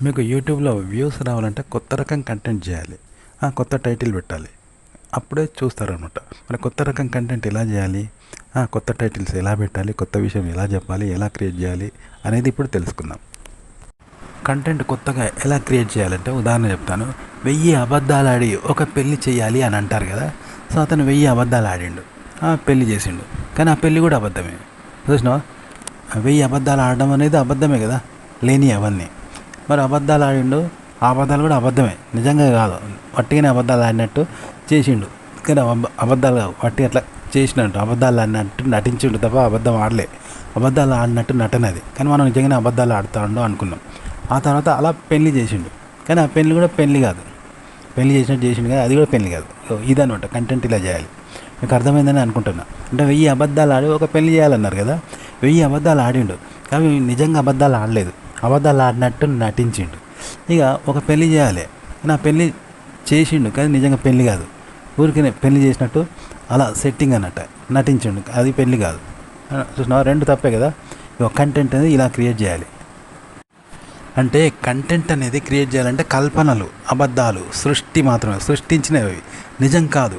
మీకు యూట్యూబ్లో వ్యూస్ రావాలంటే కొత్త రకం కంటెంట్ చేయాలి, కొత్త టైటిల్ పెట్టాలి, అప్పుడే చూస్తారనమాట. మరి కొత్త రకం కంటెంట్ ఎలా చేయాలి, కొత్త టైటిల్స్ ఎలా పెట్టాలి, కొత్త విషయం ఎలా చెప్పాలి, ఎలా క్రియేట్ చేయాలి అనేది ఇప్పుడు తెలుసుకుందాం. కంటెంట్ కొత్తగా ఎలా క్రియేట్ చేయాలంటే ఉదాహరణ చెప్తాను. 1000 అబద్ధాలు ఆడి ఒక పెళ్ళి చేయాలి అని అంటారు కదా. సో అతను 1000 అబద్ధాలు ఆడిండు, పెళ్ళి చేసిండు, కానీ ఆ పెళ్ళి కూడా అబద్ధమే. చూసినావా, 1000 అబద్ధాలు ఆడడం అనేది అబద్ధమే కదా, లేని అవన్నీ. మరి అబద్ధాలు ఆడిండు, ఆ అబద్ధాలు కూడా అబద్ధమే, నిజంగా కాదు, వట్టిగానే అబద్ధాలు ఆడినట్టు చేసిండు. కానీ అబద్ధాలు కావు, వట్టి అట్లా చేసినట్టు అబద్ధాలు ఆడినట్టు నటించిండు తప్ప అబద్ధం ఆడలే. అబద్ధాలు ఆడినట్టు నటనది, కానీ మనం నిజంగానే అబద్ధాలు ఆడుతాడు అనుకున్నాం. ఆ తర్వాత అలా పెళ్లి చేసిండు, కానీ ఆ పెళ్లి కూడా పెళ్లి కాదు, పెళ్లి చేసినట్టు చేసిండు కానీ అది కూడా పెళ్లి కాదు. ఇదనమాట కంటెంట్ ఇలా చేయాలి. మీకు అర్థమైందని అనుకుంటున్నా. అంటే 1000 అబద్ధాలు ఆడి ఒక పెళ్లి చేయాలన్నారు కదా, 1000 అబద్ధాలు ఆడిండు కానీ నిజంగా అబద్ధాలు ఆడలేదు, అబద్ధాలు ఆడినట్టు నటించిండు. ఇక ఒక పెళ్లి చేయాలి, నా పెళ్ళి చేసిండు కానీ నిజంగా పెళ్ళి కాదు, ఊరికనే పెళ్లి చేసినట్టు అలా సెట్టింగ్ అన్నట్టు నటించిండు, అది పెళ్ళి కాదు. చూసినా, రెండు తప్పే కదా. ఇక కంటెంట్ అనేది ఇలా క్రియేట్ చేయాలి. అంటే కంటెంట్ అనేది క్రియేట్ చేయాలంటే కల్పనలు, అబద్ధాలు, సృష్టి మాత్రమే, సృష్టించినవి, నిజం కాదు,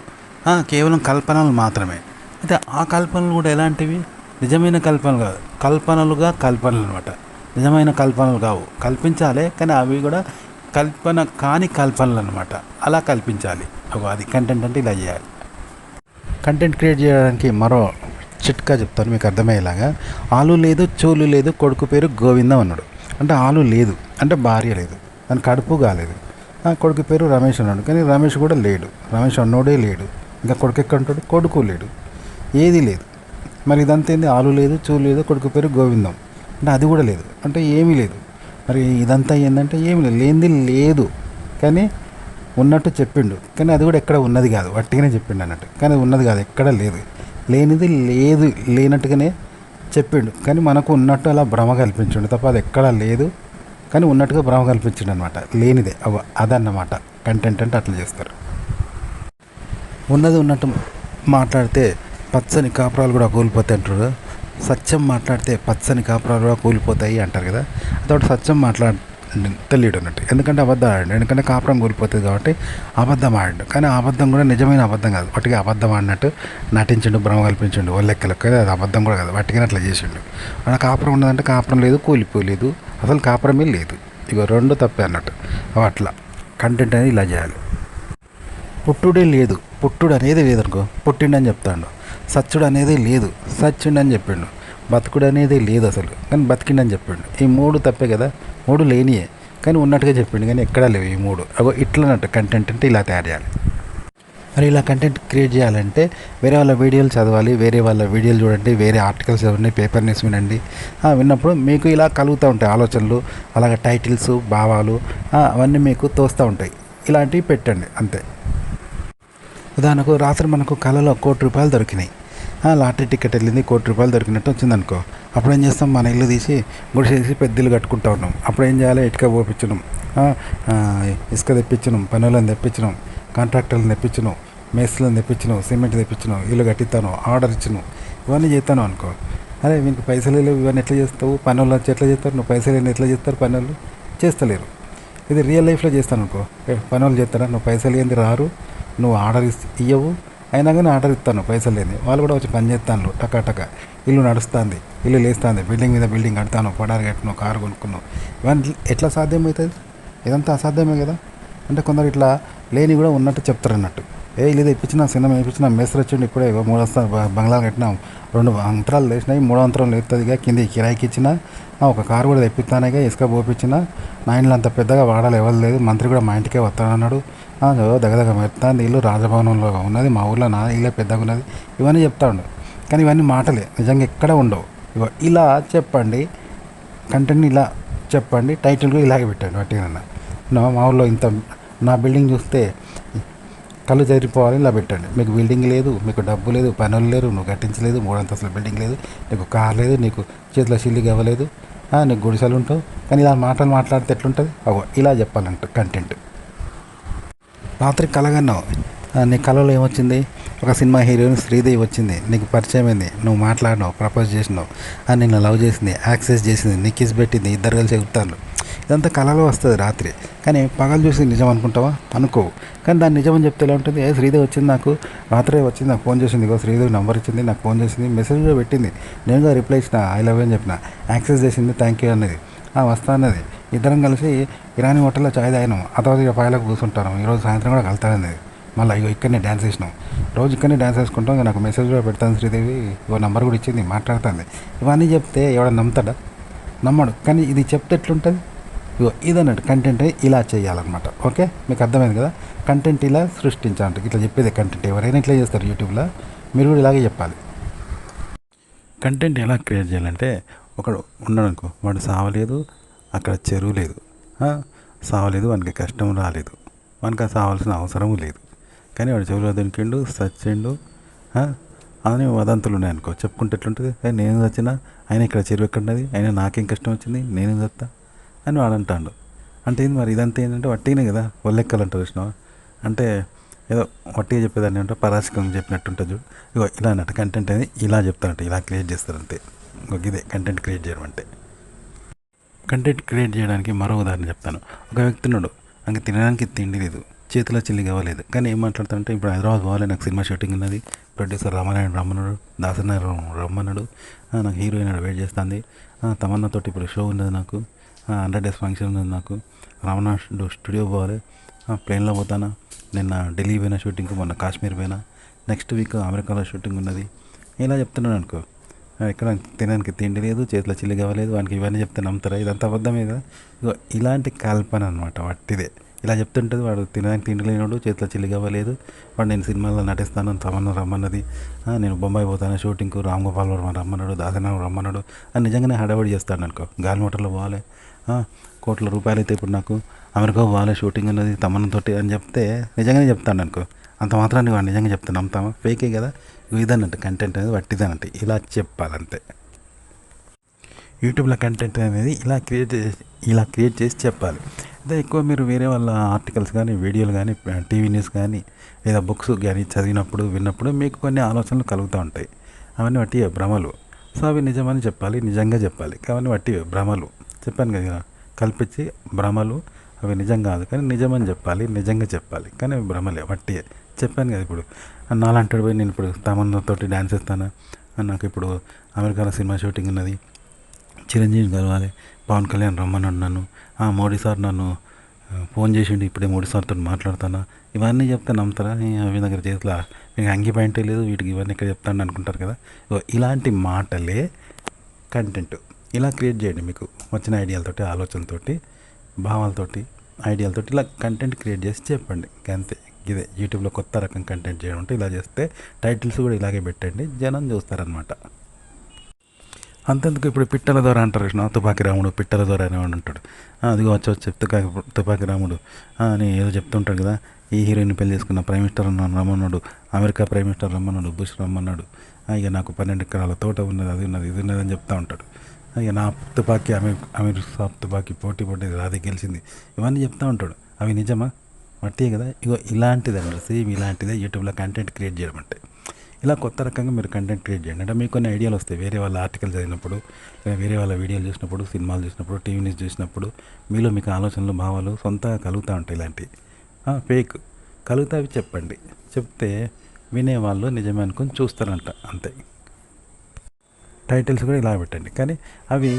కేవలం కల్పనలు మాత్రమే. అయితే ఆ కల్పనలు కూడా ఎలాంటివి, నిజమైన కల్పనలు కాదు, కల్పనలు అనమాట. నిజమైన కల్పనలు కావు, కల్పించాలి కానీ అవి కూడా కల్పన కాని కల్పనలు అనమాట, అలా కల్పించాలి. అది కంటెంట్ అంటే ఇలా చేయాలి. కంటెంట్ క్రియేట్ చేయడానికి మరో చిట్కా చెప్తాను మీకు అర్థమయ్యేలాగా. ఆలు లేదు, చోలు లేదు, కొడుకు పేరు గోవిందం అన్నాడు. అంటే ఆలు లేదు అంటే భార్య లేదు, దాని కడుపు కాలేదు. కొడుకు పేరు రమేష్ అన్నాడు, కానీ రమేష్ కూడా లేడు, రమేష్ అన్నోడే లేడు. ఇంకా కొడుకు ఎక్కడ ఉంటాడు, కొడుకు లేడు, ఏది లేదు. మరి ఇదంతా ఏంది, ఆలు లేదు, చోలు లేదు, కొడుకు పేరు గోవిందం అంటే అది కూడా లేదు, అంటే ఏమీ లేదు. మరి ఇదంతా ఏంటంటే ఏమీ లేదు, లేనిది లేదు కానీ ఉన్నట్టు చెప్పిండు, కానీ అది కూడా ఎక్కడ ఉన్నది కాదు, వట్టిగానే చెప్పిండు అన్నట్టు, కానీ ఉన్నది కాదు, ఎక్కడ లేదు. లేనిది లేదు, లేనట్టుగానే చెప్పిండు, కానీ మనకు ఉన్నట్టు అలా భ్రమ కల్పించిండు తప్ప అది ఎక్కడా లేదు, కానీ ఉన్నట్టుగా భ్రమ కల్పించిండు అనమాట, లేనిదే అదన్నమాట కంటెంట్ అంటే. అట్లా చేస్తారు. ఉన్నది ఉన్నట్టు మాట్లాడితే పచ్చని కాపురాలు కూడా కూలిపోతాయి అంటారు. సత్యం మాట్లాడితే పచ్చని కాపురాలు కూడా కూలిపోతాయి అంటారు కదా. అదొకటి సత్యం తెలియడు అన్నట్టు, ఎందుకంటే అబద్ధం ఆడండు, ఎందుకంటే కాపురం కూలిపోతుంది కాబట్టి అబద్ధం ఆడండు, కానీ ఆ అబద్ధం కూడా నిజమైన అబద్ధం కాదు, వాటికి అబద్ధం ఆడినట్టు నటించిండు, భ్రమ కల్పించిండు, లెక్కలెక్క అది అబద్ధం కూడా కాదు, వాటికి అట్లా చేసిండు. మన కాపురం ఉన్నదంటే కాపురం లేదు, కూలిపోలేదు, అసలు కాపురమే లేదు. ఇక రెండు తప్పే అన్నట్టు. అట్లా కంటెంట్ అనేది ఇలా చేయాలి. పుట్టుడే లేదు, పుట్టుడు అనేది లేదనుకో, పుట్టిండని చెప్తాడు. సచ్చుడు అనేది లేదు, సచ్చిండని చెప్పిండు. బతుకుడు అనేది లేదు అసలు, కానీ బతికిండని చెప్పిండు. ఈ మూడు తప్పే కదా, మూడు లేనియే కానీ ఉన్నట్టుగా చెప్పిండు, కానీ ఎక్కడా లేవు ఈ మూడు. ఇట్లన్నట్టు కంటెంట్ అంటే ఇలా తయారు చేయాలి. మరి ఇలా కంటెంట్ క్రియేట్ చేయాలంటే వేరే వాళ్ళ వీడియోలు చదవాలి, వేరే వాళ్ళ వీడియోలు చూడండి, వేరే ఆర్టికల్స్ చదవండి, పేపర్ న్యూస్ వినండి. విన్నప్పుడు మీకు ఇలా కలుగుతూ ఉంటాయి ఆలోచనలు, అలాగే టైటిల్స్, భావాలు అవన్నీ మీకు తోస్తూ ఉంటాయి. ఇలాంటివి పెట్టండి అంతే. ఉదాహరణకు రాత్రి మనకు కళలో ₹1,00,00,000 దొరికినాయి, లాటరీ టికెట్ వెళ్ళింది, ₹1,00,00,000 దొరికినట్టు వచ్చిందనుకో. అప్పుడు ఏం చేస్తాం, మన ఇల్లు తీసి గుడిసేసి పెద్ద ఇల్లు కట్టుకుంటూ ఉన్నాం. అప్పుడు ఏం చేయాలి, ఇటుక పోపించడం, ఇసుక తెప్పించడం, పనులను తెప్పించడం, కాంట్రాక్టర్లను తెప్పించను, మేస్త్రులను తెప్పించను, సిమెంట్ తెప్పించను, ఇల్లు కట్టిస్తాను, ఆర్డర్ ఇచ్చను, ఇవన్నీ చేస్తాను అనుకో. అరే వీనికి పైసలు లేవు, ఇవన్నీ ఎట్లా చేస్తావు, పనులు వచ్చి ఎట్లా చేస్తారు, నువ్వు పైసలు లేని ఎట్లా చేస్తారు, పనులు చేస్తలేరు. ఇది రియల్ లైఫ్లో చేస్తాను అనుకో, పనులు చేస్తారా, నువ్వు పైసలు ఏంది రారు, నువ్వు ఆర్డర్ ఇవ్వవు, అయినా కానీ ఆర్డర్ ఇస్తాను పైసలు లేని, వాళ్ళు కూడా వచ్చి పని చేస్తాను, టకా ఇల్లు నడుస్తుంది, ఇల్లు లేస్తుంది, బిల్డింగ్ మీద బిల్డింగ్ కడతాను, పడారు కట్టినావు, కారు కొనుక్కున్నావు. ఇవన్నీ ఎట్లా సాధ్యమవుతుంది, ఇదంతా అసాధ్యమే కదా. అంటే కొందరు ఇట్లా లేని కూడా ఉన్నట్టు చెప్తారు అన్నట్టు. ఇల్లు తెప్పించిన, సినిమా వేయించిన, మేస్త్రి వచ్చిండు, ఇప్పుడే 3 బంగ్లాలు కట్టినాం, 2 అంతరాలు లేచినాయి, 3వ అంతరం లేస్తుందిగా, కింద కిరాయికి ఇచ్చిన, ఒక కారు కూడా తెప్పిస్తానేగా, ఇసుక పోపించిన, నా ఇంట్లో అంత పెద్దగా వాడాలి ఎవరు లేదు, మంత్రి కూడా మా ఇంటికే వస్తానన్నాడు, దగ్గర మెత్తాంది, ఇల్లు రాజభవనంలో ఉన్నది, మా ఊళ్ళో నా ఇల్లే పెద్దగా ఉన్నది, ఇవన్నీ చెప్తాడు. కానీ ఇవన్నీ మాటలే, నిజంగా ఎక్కడ ఉండవు. ఇలా చెప్పండి, కంటెంట్ని ఇలా చెప్పండి, టైటిల్ కూడా ఇలాగే పెట్టండి. వాటికన్నా మా ఊళ్ళో ఇంత, నా బిల్డింగ్ చూస్తే కళ్ళు జరిపోవాలి, ఇలా పెట్టండి. మీకు బిల్డింగ్ లేదు, మీకు డబ్బు లేదు, పనులు లేరు, నువ్వు కట్టించలేదు, 3 అంతస్తుల బిల్డింగ్ లేదు, నీకు కార్ లేదు, నీకు చేతిలో సిల్లి ఇవ్వలేదు, నీకు గుడిసెలు ఉంటావు, కానీ ఇలా మాటలు మాట్లాడితే ఎట్లుంటుంది. ఇలా చెప్పాలంట కంటెంట్. రాత్రి కలగన్నావు, నీ కళలో ఏమొచ్చింది, ఒక సినిమా హీరోయిన్ శ్రీదేవి వచ్చింది, నీకు పరిచయం అయింది, నువ్వు మాట్లాడినావు, ప్రపోజ్ చేసినావు, నిన్ను లవ్ చేసింది, యాక్సెస్ చేసింది, నీ కిస్ పెట్టింది, ఇద్దరు కలిసి ఎగురుతారు. ఇదంతా కళలో వస్తుంది రాత్రి. కానీ పగలు చూసి నిజం అనుకుంటావా? అనుకోవు. కానీ దాన్ని నిజం అని చెప్తే ఎలా ఉంటుంది? శ్రీదేవి వచ్చింది నాకు రాత్రే వచ్చింది, నాకు ఫోన్ చేసింది, ఇగో శ్రీదేవి నెంబర్ ఇచ్చింది, నాకు ఫోన్ చేసింది, మెసేజ్ కూడా పెట్టింది, నేను రిప్లై ఇచ్చిన ఐ లవ్ అని చెప్పిన, యాక్సెస్ చేసింది, థ్యాంక్ యూ అన్నది, వస్తా అన్నది. ఇద్దరం కలిసి ఇరానీ హోటల్లో చాయ్ తాగినాం. ఆ తర్వాత ఇక పాయలకు కూర్చుంటాను. ఈరోజు సాయంత్రం కూడా కలుతానది. మళ్ళీ ఇగో ఇక్కడనే డ్యాన్స్ వేసినాం. రోజు ఇక్కడనే డ్యాన్స్ వేసుకుంటాం. ఇక నాకు మెసేజ్ కూడా పెడతాను శ్రీదేవి, ఇగో నెంబర్ కూడా ఇచ్చింది, మాట్లాడుతుంది. ఇవన్నీ చెప్తే ఎవడ నమ్ముతాడా? నమ్మడు. కానీ ఇది చెప్తే ఎట్లుంటుంది? ఇగో ఇదన్నట్టు కంటెంట్ ఇలా చేయాలన్నమాట. ఓకే, మీకు అర్థమైంది కదా? కంటెంట్ ఇలా సృష్టించాలంటే ఇట్లా చెప్పేది కంటెంట్. ఎవరైనా ఇట్లా చేస్తారు యూట్యూబ్లో, మీరు కూడా ఇలాగే చెప్పాలి. కంటెంట్ ఎలా క్రియేట్ చేయాలంటే, ఒకడు ఉన్నాడనుకో, వాడు సావలేదు, అక్కడ చెరువు లేదు, సావలేదు, వానికి కష్టం రాలేదు, వానికి సావాల్సిన అవసరం లేదు, కానీ వాడు చెరువులో దొరికిండు, చచ్చిండు అని వదంతులు ఉన్నాయనుకో. చెప్పుకుంటే ఎట్లుంటుంది? నేను చచ్చినా ఆయన ఇక్కడ చెరువు ఎక్కడున్నది, అయినా నాకేం కష్టం వచ్చింది, నేను చస్తా అని వాడు అంటాడు. అంటే ఏంది మరి? ఇదంతా ఏంటంటే వట్టినే కదా, ఒళ్ళెక్కలంటారు చూసినావా? అంటే ఏదో వట్టిగా చెప్పేదాన్ని అంటే పరాశకం చెప్పినట్టుంటుంది చూడు. ఇగో ఇలా అన్నట్టు కంటెంట్ అనేది ఇలా చెప్తారంటే, ఇలా క్రియేట్ చేస్తారంతే. ఇదే కంటెంట్ క్రియేట్ చేయడం అంటే. కంటెంట్ క్రియేట్ చేయడానికి మరో ఉదాహరణ చెప్తాను. ఒక వ్యక్తి ఉన్నాడు, నాకు తినడానికి తిండి లేదు, చేతిలో చిల్లి కావలేదు, కానీ ఏం మాట్లాడతానంటే, ఇప్పుడు హైదరాబాద్ పోవాలి, నాకు సినిమా షూటింగ్ ఉన్నది, ప్రొడ్యూసర్ రామానాయుడు రమ్మన్నాడు, దాసనారాయణ రమ్మన్నాడు, నాకు హీరోయిన్ వెయిట్ చేస్తుంది, తమన్నాతోటి ఇప్పుడు షో ఉన్నది, నాకు 100 days ఫంక్షన్ ఉన్నది, నాకు రామనాయుడు స్టూడియో పోవాలి, ప్లేన్లో పోతానా, నిన్న ఢిల్లీ పోయినా షూటింగ్కి, మొన్న కాశ్మీర్ పోయినా, నెక్స్ట్ వీక్ అమెరికాలో షూటింగ్ ఉన్నది. ఇలా చెప్తున్నాడు అనుకో. ఎక్కడ తినడానికి తిండి లేదు, చేతిలో చిల్లి కావలేదు, వానికి ఇవన్నీ చెప్తే నమ్ముతారా? ఇదంతా అబద్ధమే కదా. ఇగో ఇలాంటి కల్పన అనమాట వట్టిదే. ఇలా చెప్తుంటుంది, వాడు తినడానికి తిండి లేనివాడు, చేతిలో చిల్లి కావలేదు, వాడు నేను సినిమాలో నటిస్తాను, తమన్నా రమ్మన్నది, నేను బొంబాయి పోతాను షూటింగ్కు, రామ్ గోపాల్ వర్మ రమ్మన్నాడు, దాసనారాయణ రమ్మన్నాడు అని నిజంగానే హడావడి చేస్తాడు అనుకో. గాలి మోటార్లో పోవాలి, కోట్ల రూపాయలు అయితే ఇప్పుడు నాకు అమెరికా పోవాలి, షూటింగ్ ఉన్నది తమన్నతోటి అని చెప్తే నిజంగానే చెప్తాను అనుకో. అంత మాత్రాన్ని వాడు నిజంగా చెప్తాను నమ్ముతామా? ఫేకే కదా. ఇదన్నట్టు కంటెంట్ అనేది వట్టిదనంటే ఇలా చెప్పాలంతే. యూట్యూబ్లో కంటెంట్ అనేది ఇలా క్రియేట్ చేసి చెప్పాలి. అదే ఎక్కువ మీరు వేరే వాళ్ళ ఆర్టికల్స్ కానీ, వీడియోలు కానీ, టీవీ న్యూస్ కానీ, లేదా బుక్స్ కానీ చదివినప్పుడు, విన్నప్పుడు మీకు కొన్ని ఆలోచనలు కలుగుతూ ఉంటాయి. అవన్నీ వట్టి భ్రమలు. సో అవి నిజమని చెప్పాలి, నిజంగా చెప్పాలి. అవన్నీ వట్టి భ్రమలు. చెప్పాను కదా, కల్పించి భ్రమలు, అవి నిజం కాదు, కానీ నిజమని చెప్పాలి, నిజంగా చెప్పాలి, కానీ అవి భ్రమలే, వట్టియే. చెప్పాను కదా. ఇప్పుడు నాలంటాడు పోయి నేను ఇప్పుడు తమన్నాతోటి డ్యాన్స్ ఇస్తాను, నాకు ఇప్పుడు అమెరికాలో సినిమా షూటింగ్ ఉన్నది, చిరంజీవిని కలవాలి, పవన్ కళ్యాణ్ రమ్మన్నాడు నన్ను, మోడీ సార్ నన్ను ఫోన్ చేసిండు, ఇప్పుడే మోడీ సార్తో మాట్లాడుతానా, ఇవన్నీ చెప్తే నమ్ముతారా? అవి దగ్గర చేతిలో మీకు అంగి పాయింటే లేదు, వీటికి ఇవన్నీ ఇక్కడ చెప్తాను అనుకుంటారు కదా. ఇలాంటి మాటలే కంటెంట్. ఇలా క్రియేట్ చేయండి, మీకు వచ్చిన ఐడియాలతోటి, ఆలోచనతోటి, భావాలతోటి, ఐడియాలతోటి ఇలా కంటెంట్ క్రియేట్ చేసి చెప్పండి. అంతే. ఇదే యూట్యూబ్లో కొత్త రకం కంటెంట్ చేయడం అంటే ఇలా చేస్తే. టైటిల్స్ కూడా ఇలాగే పెట్టండి, జనం చూస్తారనమాట. అంతెందుకు, ఇప్పుడు పిట్టల ద్వారా అంటారు కృష్ణ, తుపాకి రాముడు పిట్టల ద్వారా అనేవాడు ఉంటాడు. అదిగో వచ్చి తుపాకి రాముడు అని ఏదో చెప్తుంటాడు కదా. ఈ హీరోయిన్ పెళ్లి చేసుకున్న ప్రైమ్ మినిస్టర్ రమ్మన్నాడు, అమెరికా ప్రైమ్ మినిస్టర్ రమ్మన్నాడు, బుష్ రమ్మన్నాడు, ఇక నాకు 12 ఎకరాల తోట ఉన్నది, అది ఉన్నది, ఇది ఉన్నది అని చెప్తూ ఉంటాడు. ఇక నా తుపాకీ అమీర్ సాబ్ తుపాకీ పోటీ పడ్డది, రాధే గెలిచింది, ఇవన్నీ చెప్తూ ఉంటాడు. అవి నిజమా? మట్టియే కదా. ఇగో ఇలాంటిదండి, సేమ్ ఇలాంటిదే యూట్యూబ్లో కంటెంట్ క్రియేట్ చేయడం అంటే. ఇలా కొత్త రకంగా మీరు కంటెంట్ క్రియేట్ చేయండి. అంటే మీకు కొన్ని ఐడియాలు వస్తాయి, వేరే వాళ్ళ ఆర్టికల్ చదివినప్పుడు, వేరే వాళ్ళ వీడియోలు చూసినప్పుడు, సినిమాలు చూసినప్పుడు, టీవీ న్యూస్ చూసినప్పుడు మీలో మీకు ఆలోచనలు, భావాలు సొంతగా కలుగుతూ ఉంటాయి. ఇలాంటివి ఫేక్ కలుగుతా, అవి చెప్పండి. చెప్తే వినేవాళ్ళు నిజమే అనుకొని చూస్తారంట, అంతే. టైటిల్స్ కూడా ఇలా పెట్టండి, కానీ అవి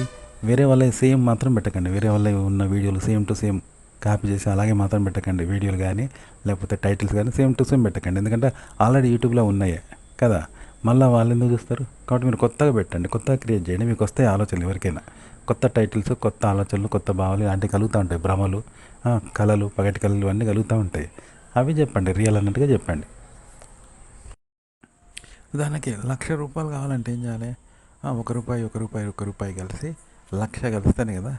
వేరే వాళ్ళ సేమ్ మాత్రం పెట్టకండి. వేరే వాళ్ళ ఉన్న వీడియోలు సేమ్ టు సేమ్ కాపీ చేసి అలాగే మాత్రం పెట్టకండి. వీడియోలు కానీ లేకపోతే టైటిల్స్ కానీ సేమ్ టు సేమ్ పెట్టకండి, ఎందుకంటే ఆల్రెడీ యూట్యూబ్లో ఉన్నాయి కదా. మళ్ళీ వాళ్ళు ఎందుకు చూస్తారు? కాబట్టి మీరు కొత్తగా పెట్టండి, కొత్తగా క్రియేట్ చేయండి. మీకు వస్తాయి ఆలోచనలు, ఎవరికైనా కొత్త టైటిల్స్, కొత్త ఆలోచనలు, కొత్త భావాలు ఇలాంటివి కలుగుతూ ఉంటాయి. భ్రమలు, కళలు, పగటి కళలు అన్నీ కలుగుతూ ఉంటాయి. అవి చెప్పండి, రియల్ అన్నట్టుగా చెప్పండి. ఉదాహరణకి ₹1,00,000 కావాలంటే ఏం చేయాలి? ₹1 కలిసి 1,00,000 కలిస్తేనే కదా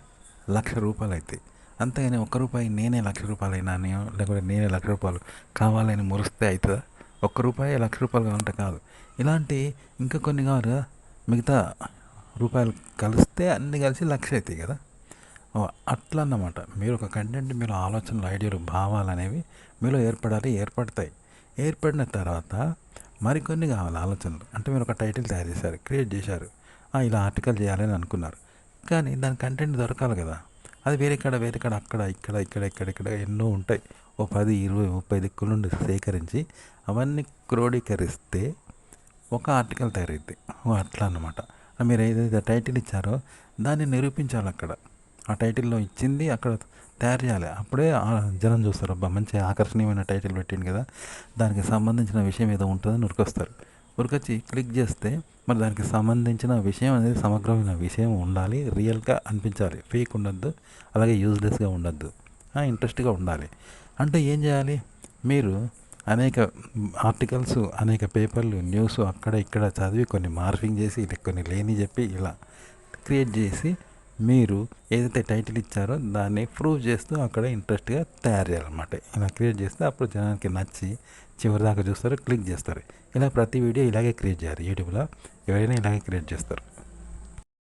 ₹1,00,000 అవుతాయి. అంతేగాని ₹1 నేనే ₹1,00,000 అయినాను, లేకపోతే నేనే ₹1,00,000 కావాలని మురిస్తే అవుతుందా? ₹1 ₹1,00,000 కావాలంటే కాదు. ఇలాంటి ఇంకా కొన్ని కావాలి కదా, మిగతా రూపాయలు కలిస్తే అన్నీ కలిసి 1,00,000 అవుతాయి కదా. అట్లా అన్నమాట. మీరు ఒక కంటెంట్, మీరు ఆలోచనలు, ఐడియాలు, భావాలు అనేవి మీలో ఏర్పడాలి, ఏర్పడతాయి. ఏర్పడిన తర్వాత మరికొన్ని కావాలి ఆలోచనలు. అంటే మీరు ఒక టైటిల్ తయారు చేశారు, క్రియేట్ చేశారు, ఇలా ఆర్టికల్ చేయాలని అనుకున్నారు, కానీ దాని కంటెంట్ దొరకాలి కదా. అది వేరే కాడ అక్కడ ఇక్కడ ఎన్నో ఉంటాయి. ఓ 10, 20, 30 దిక్కుల నుండి సేకరించి అవన్నీ క్రోడీకరిస్తే ఒక ఆర్టికల్ తయారైద్ది. అట్లా అన్నమాట. మీరు ఏదైతే టైటిల్ ఇచ్చారో దాన్ని నిరూపించాలి అక్కడ. ఆ టైటిల్లో ఇచ్చింది అక్కడ తయారు చేయాలి. అప్పుడే జనం చూస్తారు, అబ్బా మంచి ఆకర్షణీయమైన టైటిల్ పెట్టిండు కదా, దానికి సంబంధించిన విషయం ఏదో ఉంటుందని ఉరికొస్తారు. ఉరికొచ్చి క్లిక్ చేస్తే మరి దానికి సంబంధించిన విషయం అనేది సమగ్రమైన విషయం ఉండాలి, రియల్గా అనిపించాలి, ఫేక్ ఉండద్దు, అలాగే యూజ్లెస్గా ఉండద్దు, ఇంట్రెస్ట్గా ఉండాలి. అంటే ఏం చేయాలి? మీరు అనేక ఆర్టికల్స్, అనేక పేపర్లు, న్యూస్ అక్కడ ఇక్కడ చదివి కొన్ని మార్ఫింగ్ చేసి కొన్ని లేని చెప్పి ఇలా క్రియేట్ చేసి మీరు ఏదైతే టైటిల్ ఇచ్చారో దాన్ని ప్రూవ్ చేస్తూ అక్కడ ఇంట్రెస్ట్గా తయారు చేయాలన్నమాట. ఇలా క్రియేట్ చేస్తే అప్పుడు జనానికి నచ్చి చివరి దాకా చూస్తారు, క్లిక్ చేస్తారు. ఇలా ప్రతి వీడియో ఇలాగే క్రియేట్ చేయాలి. యూట్యూబ్లో ఎవరైనా ఇలాగే క్రియేట్ చేస్తారు.